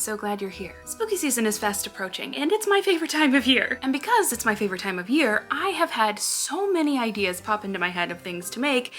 so glad you're here. Spooky season is fast approaching, and it's my favorite time of year. And because it's my favorite time of year, I have had so many ideas pop into my head of things to make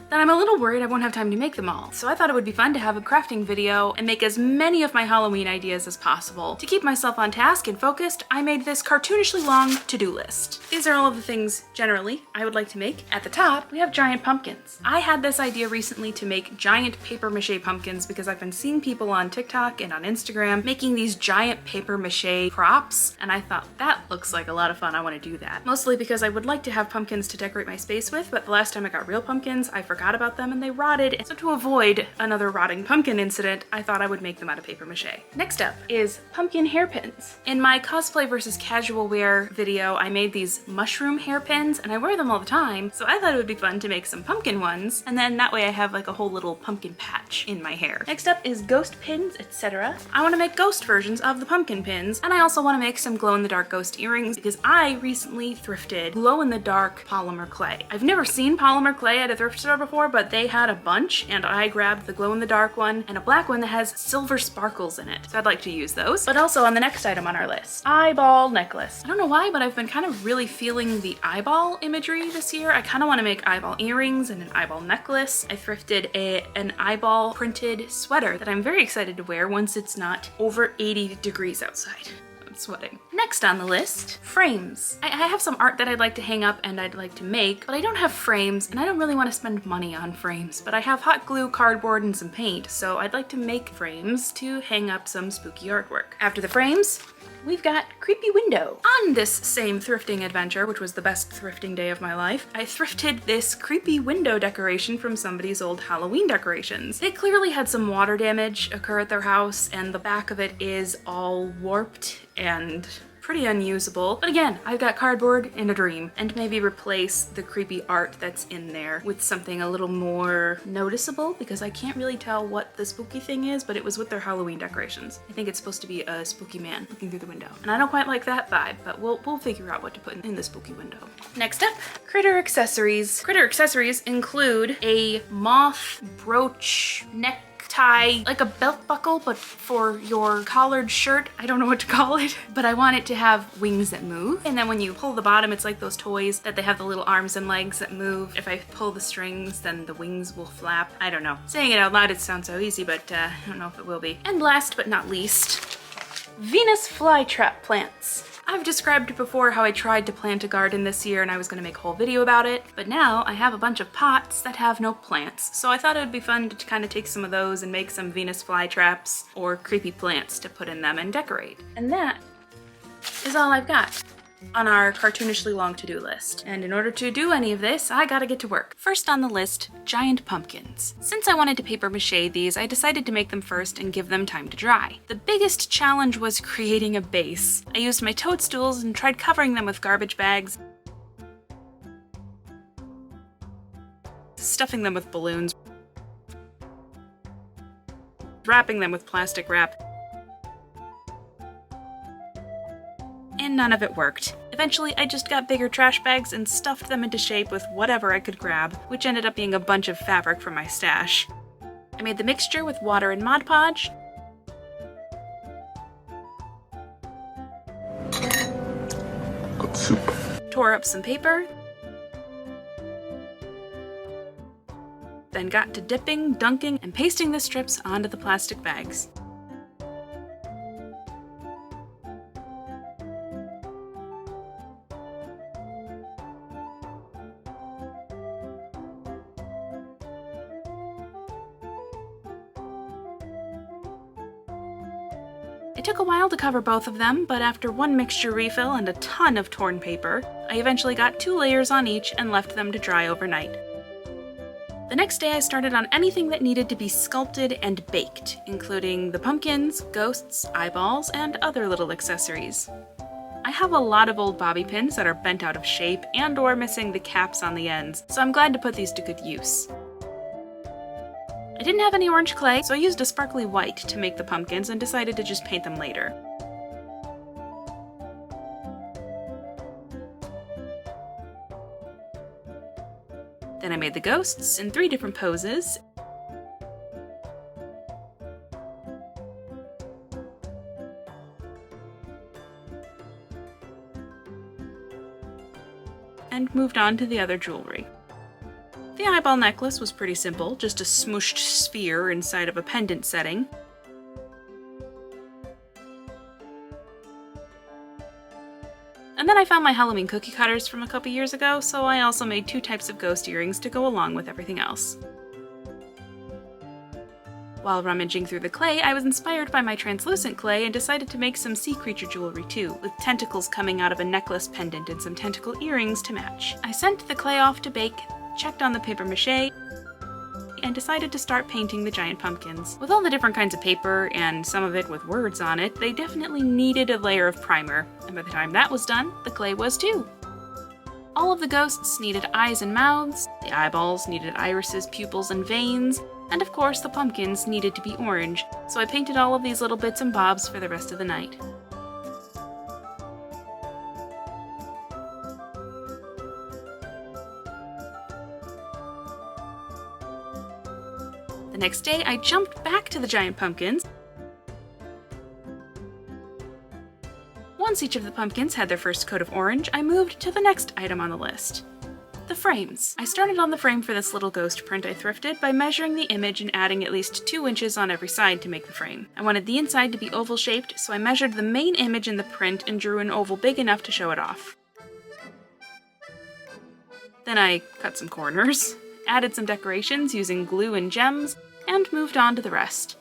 that I'm a little worried I won't have time to make them all. So I thought it would be fun to have a crafting video and make as many of my Halloween ideas as possible. To keep myself on task and focused, I made this cartoonishly long to-do list. These are all of the things, generally, I would like to make. At the top, we have giant pumpkins. I had this idea recently to make giant paper mache pumpkins because I've been seeing people on TikTok and on Instagram making these giant paper mache props, and I thought that looks like a lot of fun. I want to do that. Mostly because I would like to have pumpkins to decorate my space with, but the last time I got real pumpkins, I forgot about them and they rotted. So to avoid another rotting pumpkin incident, I thought I would make them out of paper mache. Next up is pumpkin hairpins. In my cosplay versus casual wear video, I made these mushroom hairpins and I wear them all the time, so I thought it would be fun to make some pumpkin ones, and then that way I have like a whole little pumpkin patch in my hair. Next up is ghost pins, etc. I want to make ghost versions of the pumpkin pins, and I also want to make some glow-in-the-dark ghost earrings because I recently thrifted glow-in-the-dark polymer clay. I've never seen polymer clay at a thrift store before, but they had a bunch, and I grabbed the glow-in-the-dark one and a black one that has silver sparkles in it. So I'd like to use those. But also on the next item on our list, eyeball necklace. I don't know why, but I've been kind of really feeling the eyeball imagery this year. I kind of want to make eyeball earrings and an eyeball necklace. I thrifted an eyeball printed sweater that I'm very excited to wear once it's not over 80 degrees outside. Sweating. Next on the list, frames. I have some art that I'd like to hang up and I'd like to make, but I don't have frames and I don't really want to spend money on frames, but I have hot glue, cardboard, and some paint, so I'd like to make frames to hang up some spooky artwork. After the frames, we've got creepy window. On this same thrifting adventure, which was the best thrifting day of my life, I thrifted this creepy window decoration from somebody's old Halloween decorations. They clearly had some water damage occur at their house, and the back of it is all warped and pretty unusable. But again, I've got cardboard and a dream, and maybe replace the creepy art that's in there with something a little more noticeable, because I can't really tell what the spooky thing is, but it was with their Halloween decorations. I think it's supposed to be a spooky man looking through the window. And I don't quite like that vibe, but we'll figure out what to put in the spooky window. Next up, critter accessories. Critter accessories include a moth brooch neck tie, like a belt buckle, but for your collared shirt. I don't know what to call it, but I want it to have wings that move. And then when you pull the bottom, it's like those toys that they have the little arms and legs that move. If I pull the strings, then the wings will flap. I don't know. Saying it out loud, it sounds so easy, but I don't know if it will be. And last but not least, Venus flytrap plants. I've described before how I tried to plant a garden this year and I was going to make a whole video about it, but now I have a bunch of pots that have no plants, so I thought it would be fun to kind of take some of those and make some Venus flytraps or creepy plants to put in them and decorate. And that is all I've got on our cartoonishly long to-do list. And in order to do any of this, I gotta get to work. First on the list, giant pumpkins. Since I wanted to paper mache these, I decided to make them first and give them time to dry. The biggest challenge was creating a base. I used my toadstools and tried covering them with garbage bags, stuffing them with balloons, wrapping them with plastic wrap, and none of it worked. Eventually, I just got bigger trash bags and stuffed them into shape with whatever I could grab, which ended up being a bunch of fabric from my stash. I made the mixture with water and Mod Podge, Good soup. tore up some paper, then got to dipping, dunking, and pasting the strips onto the plastic bags. It took a while to cover both of them, but after one mixture refill and a ton of torn paper, I eventually got 2 layers on each and left them to dry overnight. The next day I started on anything that needed to be sculpted and baked, including the pumpkins, ghosts, eyeballs, and other little accessories. I have a lot of old bobby pins that are bent out of shape and or missing the caps on the ends, so I'm glad to put these to good use. I didn't have any orange clay, so I used a sparkly white to make the pumpkins and decided to just paint them later. Then I made the ghosts in 3 different poses, and moved on to the other jewelry. The eyeball necklace was pretty simple, just a smooshed sphere inside of a pendant setting. And then I found my Halloween cookie cutters from a couple years ago, so I also made 2 types of ghost earrings to go along with everything else. While rummaging through the clay, I was inspired by my translucent clay and decided to make some sea creature jewelry too, with tentacles coming out of a necklace pendant and some tentacle earrings to match. I sent the clay off to bake, checked on the paper mache, and decided to start painting the giant pumpkins. With all the different kinds of paper, and some of it with words on it, they definitely needed a layer of primer, and by the time that was done, the clay was too. All of the ghosts needed eyes and mouths, the eyeballs needed irises, pupils, and veins, and of course the pumpkins needed to be orange, so I painted all of these little bits and bobs for the rest of the night. The next day, I jumped back to the giant pumpkins. Once each of the pumpkins had their first coat of orange, I moved to the next item on the list. The frames. I started on the frame for this little ghost print I thrifted by measuring the image and adding at least 2 inches on every side to make the frame. I wanted the inside to be oval-shaped, so I measured the main image in the print and drew an oval big enough to show it off. Then I cut some corners, added some decorations using glue and gems, and moved on to the rest.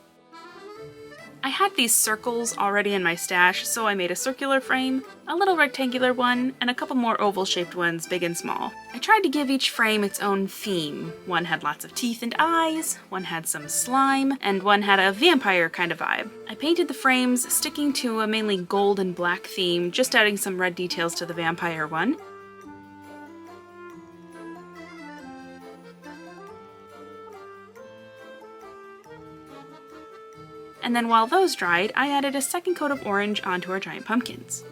I had these circles already in my stash, so I made a circular frame, a little rectangular one, and a couple more oval-shaped ones, big and small. I tried to give each frame its own theme. One had lots of teeth and eyes, one had some slime, and one had a vampire kind of vibe. I painted the frames, sticking to a mainly gold and black theme, just adding some red details to the vampire one. And then while those dried, I added a second coat of orange onto our giant pumpkins.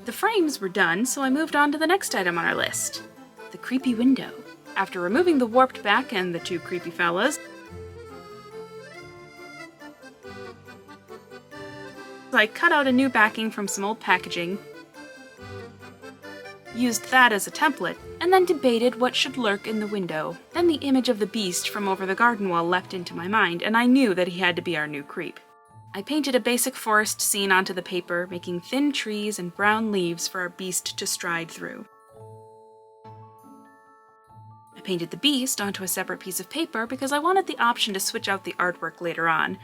The frames were done, so I moved on to the next item on our list, the creepy window. After removing the warped back and the 2 creepy fellas, I cut out a new backing from some old packaging, used that as a template, and then debated what should lurk in the window. Then the image of the beast from over the garden wall leapt into my mind, and I knew that he had to be our new creep. I painted a basic forest scene onto the paper, making thin trees and brown leaves for our beast to stride through. I painted the beast onto a separate piece of paper because I wanted the option to switch out the artwork later on.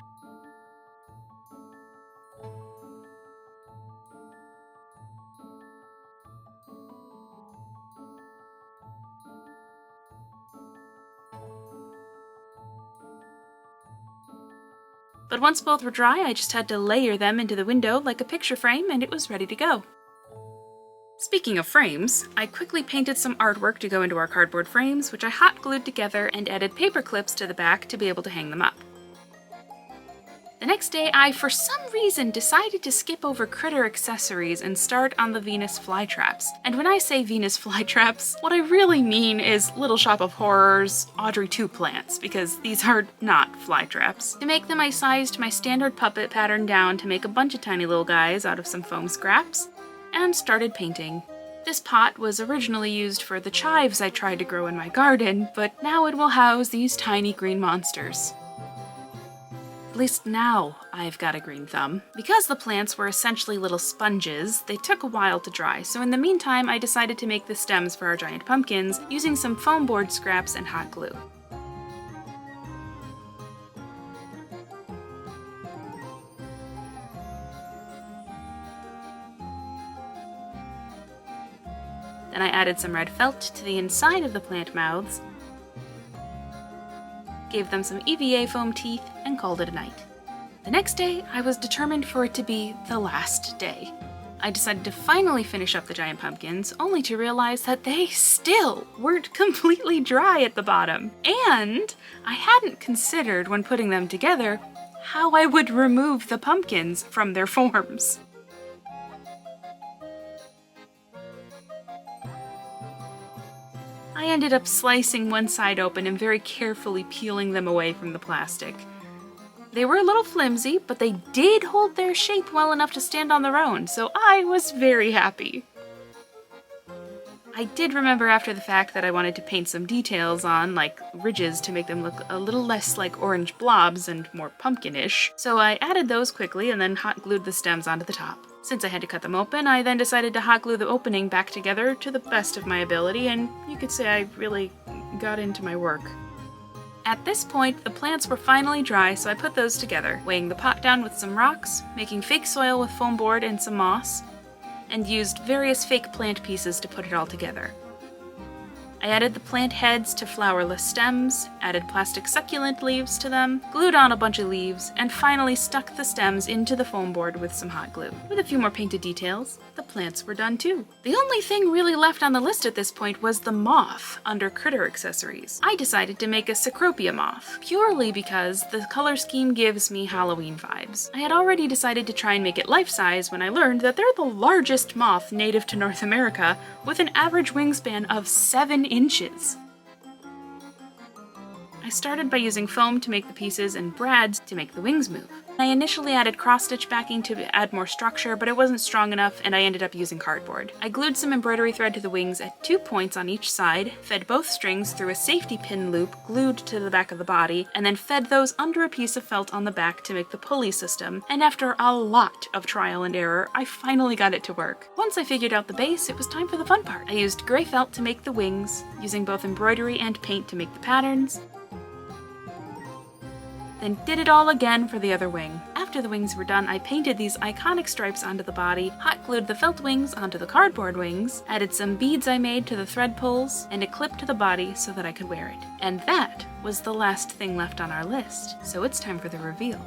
But once both were dry, I just had to layer them into the window like a picture frame, and it was ready to go. Speaking of frames, I quickly painted some artwork to go into our cardboard frames, which I hot glued together and added paper clips to the back to be able to hang them up. The next day, I, for some reason, decided to skip over critter accessories and start on the Venus flytraps. And when I say Venus flytraps, what I really mean is Little Shop of Horrors Audrey 2 plants, because these are not flytraps. To make them, I sized my standard puppet pattern down to make a bunch of tiny little guys out of some foam scraps, and started painting. This pot was originally used for the chives I tried to grow in my garden, but now it will house these tiny green monsters. At least now I've got a green thumb. Because the plants were essentially little sponges, they took a while to dry, so in the meantime I decided to make the stems for our giant pumpkins using some foam board scraps and hot glue. Then I added some red felt to the inside of the plant mouths, gave them some EVA foam teeth, and called it a night. The next day, I was determined for it to be the last day. I decided to finally finish up the giant pumpkins, only to realize that they still weren't completely dry at the bottom. And I hadn't considered, when putting them together, how I would remove the pumpkins from their forms. I ended up slicing one side open and very carefully peeling them away from the plastic. They were a little flimsy, but they did hold their shape well enough to stand on their own, so I was very happy. I did remember after the fact that I wanted to paint some details on, like ridges, to make them look a little less like orange blobs and more pumpkinish, so I added those quickly and then hot glued the stems onto the top. Since I had to cut them open, I then decided to hot glue the opening back together to the best of my ability, and you could say I really got into my work. At this point, the plants were finally dry, so I put those together, weighing the pot down with some rocks, making fake soil with foam board and some moss, and used various fake plant pieces to put it all together. I added the plant heads to flowerless stems, added plastic succulent leaves to them, glued on a bunch of leaves, and finally stuck the stems into the foam board with some hot glue. With a few more painted details, the plants were done too. The only thing really left on the list at this point was the moth under critter accessories. I decided to make a Cecropia moth, purely because the color scheme gives me Halloween vibes. I had already decided to try and make it life-size when I learned that they're the largest moth native to North America, with an average wingspan of 7 inches. I started by using foam to make the pieces and brads to make the wings move. I initially added cross-stitch backing to add more structure, but it wasn't strong enough and I ended up using cardboard. I glued some embroidery thread to the wings at 2 points on each side, fed both strings through a safety pin loop glued to the back of the body, and then fed those under a piece of felt on the back to make the pulley system, and after a lot of trial and error, I finally got it to work. Once I figured out the base, it was time for the fun part. I used gray felt to make the wings, using both embroidery and paint to make the patterns, then did it all again for the other wing. After the wings were done, I painted these iconic stripes onto the body, hot glued the felt wings onto the cardboard wings, added some beads I made to the thread pulls, and a clip to the body so that I could wear it. And that was the last thing left on our list, so it's time for the reveal.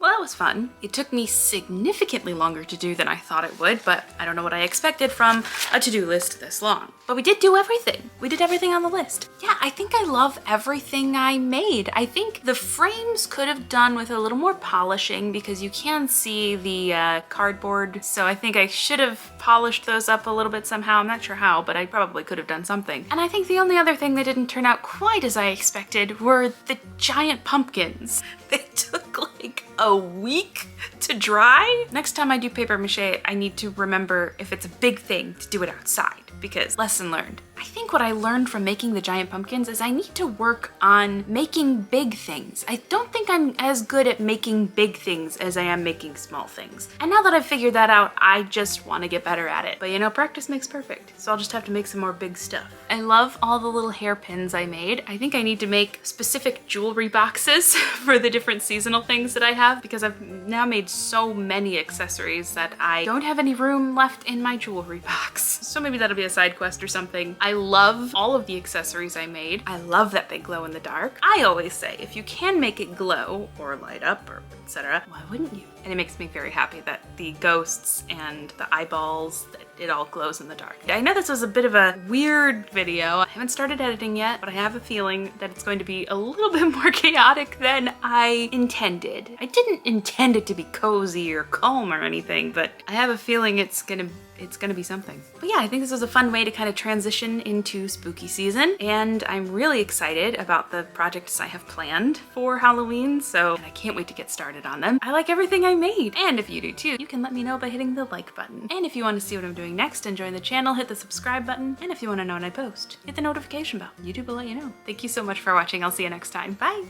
That was fun. It took me significantly longer to do than I thought it would, but I don't know what I expected from a to-do list this long. But we did do everything. We did everything on the list. Yeah, I think I love everything I made. I think the frames could have done with a little more polishing because you can see the cardboard, so I think I should have polished those up a little bit somehow. I'm not sure how, but I probably could have done something. And I think the only other thing that didn't turn out quite as I expected were the giant pumpkins. They took like a week to dry. Next time I do paper mache, I need to remember if it's a big thing to do it outside, because lesson learned. I think what I learned from making the giant pumpkins is I need to work on making big things. I don't think I'm as good at making big things as I am making small things. And now that I've figured that out, I just want to get better at it. But you know, practice makes perfect. So I'll just have to make some more big stuff. I love all the little hairpins I made. I think I need to make specific jewelry boxes for the different seasonal things that I have, because I've now made so many accessories that I don't have any room left in my jewelry box. So maybe that'll be a side quest or something. I love all of the accessories I made. I love that they glow in the dark. I always say, if you can make it glow or light up or etc., why wouldn't you? And it makes me very happy that the ghosts and the eyeballs that it all glows in the dark. I know this was a bit of a weird video. I haven't started editing yet, but I have a feeling that it's going to be a little bit more chaotic than I intended. I didn't intend it to be cozy or calm or anything, but I have a feeling it's gonna be something. But yeah, I think this was a fun way to kind of transition into spooky season, and I'm really excited about the projects I have planned for Halloween, so I can't wait to get started on them. I like everything I made, and if you do too, you can let me know by hitting the like button. And if you want to see what I'm doing next and join the channel, hit the subscribe button, and if you want to know when I post, hit the notification bell. YouTube will let you know. Thank you so much for watching. I'll see you next time. Bye!